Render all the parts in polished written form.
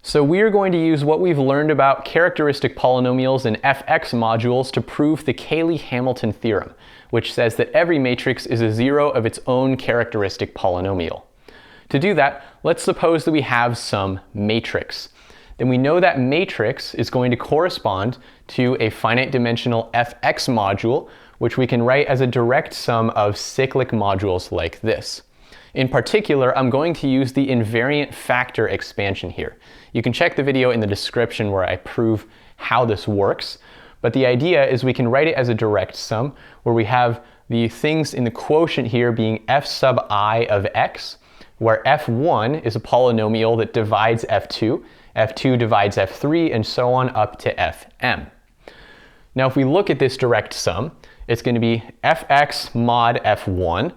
So we are going to use what we've learned about characteristic polynomials and fx modules to prove the Cayley-Hamilton theorem, which says that every matrix is a zero of its own characteristic polynomial. To do that, let's suppose that we have some matrix. Then we know that matrix is going to correspond to a finite dimensional fx module, which we can write as a direct sum of cyclic modules like this. In particular, I'm going to use the invariant factor expansion here. You can check the video in the description where I prove how this works, but the idea is we can write it as a direct sum where we have the things in the quotient here being f sub I of x, where f1 is a polynomial that divides f2, f2 divides f3, and so on up to fm. Now if we look at this direct sum, it's going to be fx mod f1,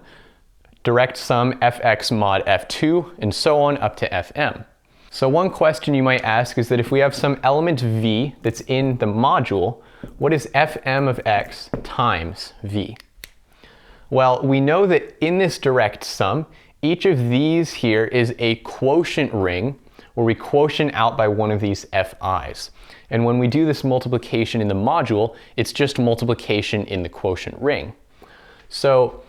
direct sum fx mod f2, and so on up to fm. So one question you might ask is that if we have some element v that's in the module, what is fm of x times v? Well, we know that in this direct sum, each of these here is a quotient ring where we quotient out by one of these fi's. And when we do this multiplication in the module, it's just multiplication in the quotient ring. So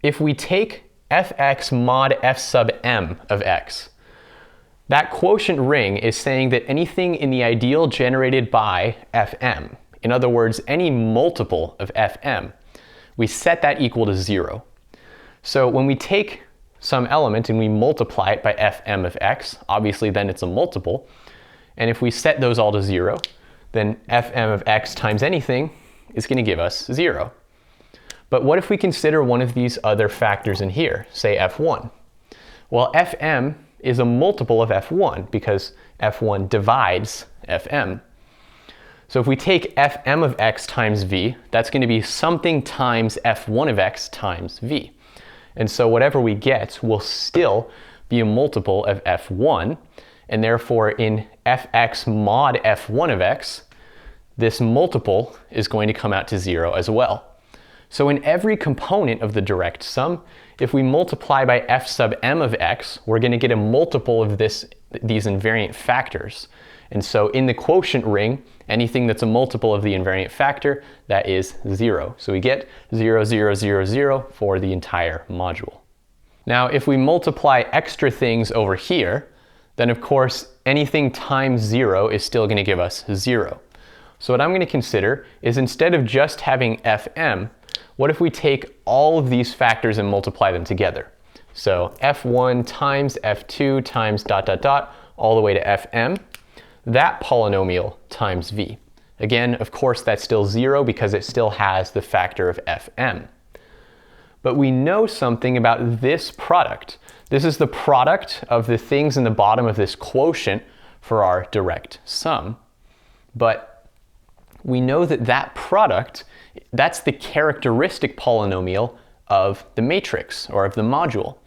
if we take fx mod f sub m of x, that quotient ring is saying that anything in the ideal generated by fm, in other words, any multiple of fm, we set that equal to 0. So when we take some element and we multiply it by fm of x, obviously then it's a multiple, and if we set those all to 0, then fm of x times anything is going to give us 0. But what if we consider one of these other factors in here, say f1? Well, fm is a multiple of f1 because f1 divides fm. So if we take fm of x times v, that's going to be something times f1 of x times v. And so whatever we get will still be a multiple of f1, and therefore in fx mod f1 of x, this multiple is going to come out to 0 as well. So in every component of the direct sum, if we multiply by f sub m of x, we're going to get a multiple of these invariant factors. And so in the quotient ring, anything that's a multiple of the invariant factor, that is 0. So we get 0, 0, 0, 0 for the entire module. Now if we multiply extra things over here, then of course anything times 0 is still going to give us 0. So what I'm going to consider is instead of just having fm, what if we take all of these factors and multiply them together? So f1 times f2 times dot dot dot all the way to fm, that polynomial times v. Again, of course, that's still 0 because it still has the factor of fm. But we know something about this product. This is the product of the things in the bottom of this quotient for our direct sum. But we know that that product, that's the characteristic polynomial of the matrix or of the module.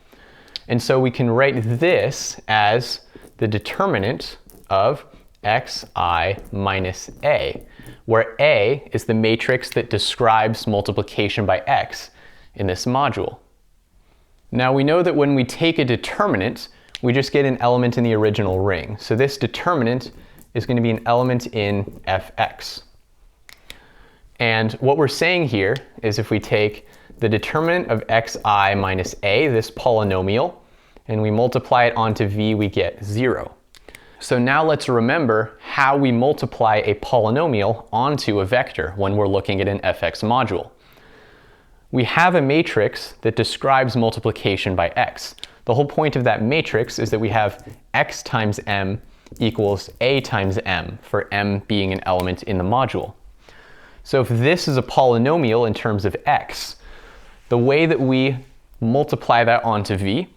And so we can write this as the determinant of xi minus a, where a is the matrix that describes multiplication by x in this module. Now we know that when we take a determinant, we just get an element in the original ring. So this determinant is going to be an element in fx. And what we're saying here is if we take the determinant of xi minus a, this polynomial, and we multiply it onto v, we get 0. So now let's remember how we multiply a polynomial onto a vector when we're looking at an fx module. We have a matrix that describes multiplication by x. The whole point of that matrix is that we have x times m equals a times m, for m being an element in the module. So if this is a polynomial in terms of x, the way that we multiply that onto v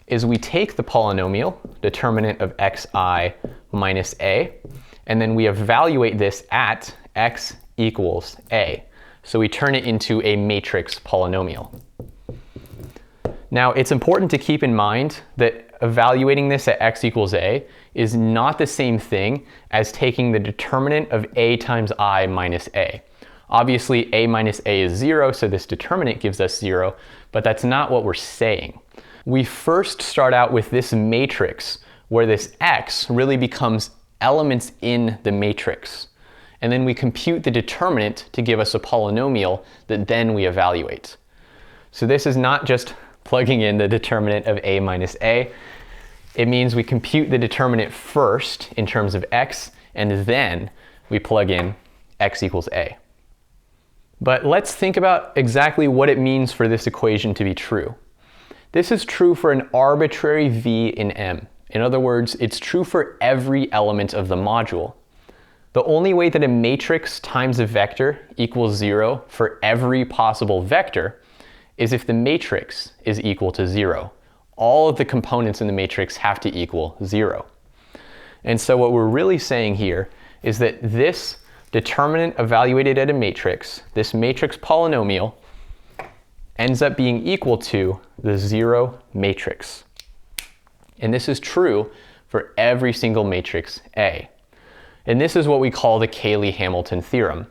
is we take the polynomial, determinant of xi minus a, and then we evaluate this at x equals a. So we turn it into a matrix polynomial. Now it's important to keep in mind that evaluating this at x equals a is not the same thing as taking the determinant of a times I minus a. Obviously a minus a is 0, so this determinant gives us 0, but that's not what we're saying. We first start out with this matrix where this x really becomes elements in the matrix. And then we compute the determinant to give us a polynomial that then we evaluate. So this is not just plugging in the determinant of a minus a. It means we compute the determinant first in terms of x, and then we plug in x equals a. But let's think about exactly what it means for this equation to be true. This is true for an arbitrary v in M. In other words, it's true for every element of the module. The only way that a matrix times a vector equals 0 for every possible vector is if the matrix is equal to 0. All of the components in the matrix have to equal 0. And so what we're really saying here is that this determinant evaluated at a matrix, this matrix polynomial, ends up being equal to the 0 matrix. And this is true for every single matrix A. And this is what we call the Cayley-Hamilton theorem.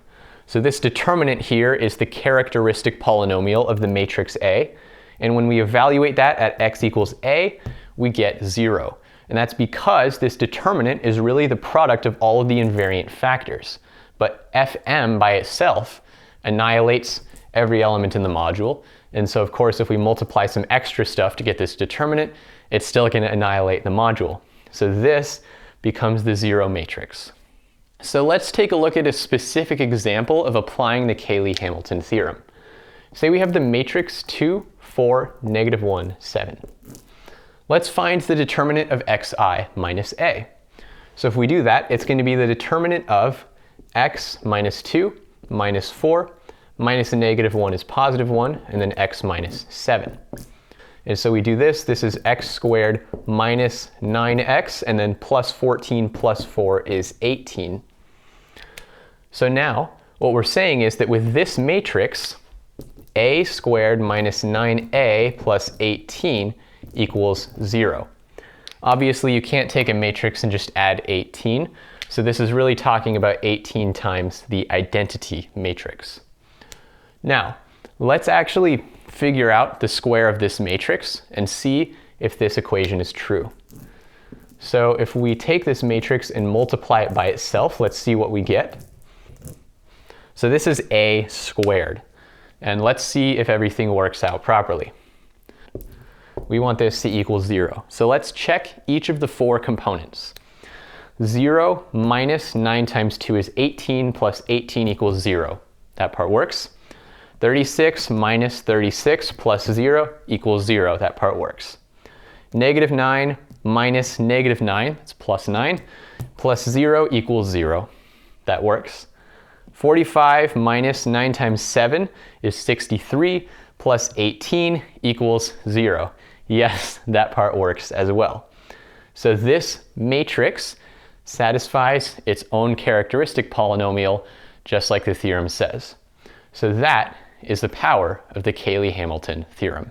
So this determinant here is the characteristic polynomial of the matrix A. And when we evaluate that at x equals a, we get 0. And that's because this determinant is really the product of all of the invariant factors. But Fm by itself annihilates every element in the module. And so of course, if we multiply some extra stuff to get this determinant, it's still going to annihilate the module. So this becomes the 0 matrix. So let's take a look at a specific example of applying the Cayley-Hamilton theorem. Say we have the matrix 2, 4, -1, 7. Let's find the determinant of xi minus a. So if we do that, it's going to be the determinant of x minus 2 minus 4 minus a -1 is +1, and then x minus 7. And so we do this. This is x squared minus 9x, and then plus 14 plus 4 is 18. So now what we're saying is that with this matrix, a squared minus 9a plus 18 equals 0. Obviously, you can't take a matrix and just add 18. So this is really talking about 18 times the identity matrix. Now, let's actually figure out the square of this matrix and see if this equation is true. So if we take this matrix and multiply it by itself, let's see what we get. So this is a squared. And let's see if everything works out properly. We want this to equal 0. So let's check each of the 4 components. 0 minus 9 times 2 is 18 plus 18 equals 0. That part works. 36 minus 36 plus 0 equals 0. That part works. -9 minus -9, that's plus 9, plus 0 equals 0. That works. 45 minus 9 times 7 is 63, plus 18 equals 0. Yes, that part works as well. So this matrix satisfies its own characteristic polynomial, just like the theorem says. So that is the power of the Cayley-Hamilton theorem.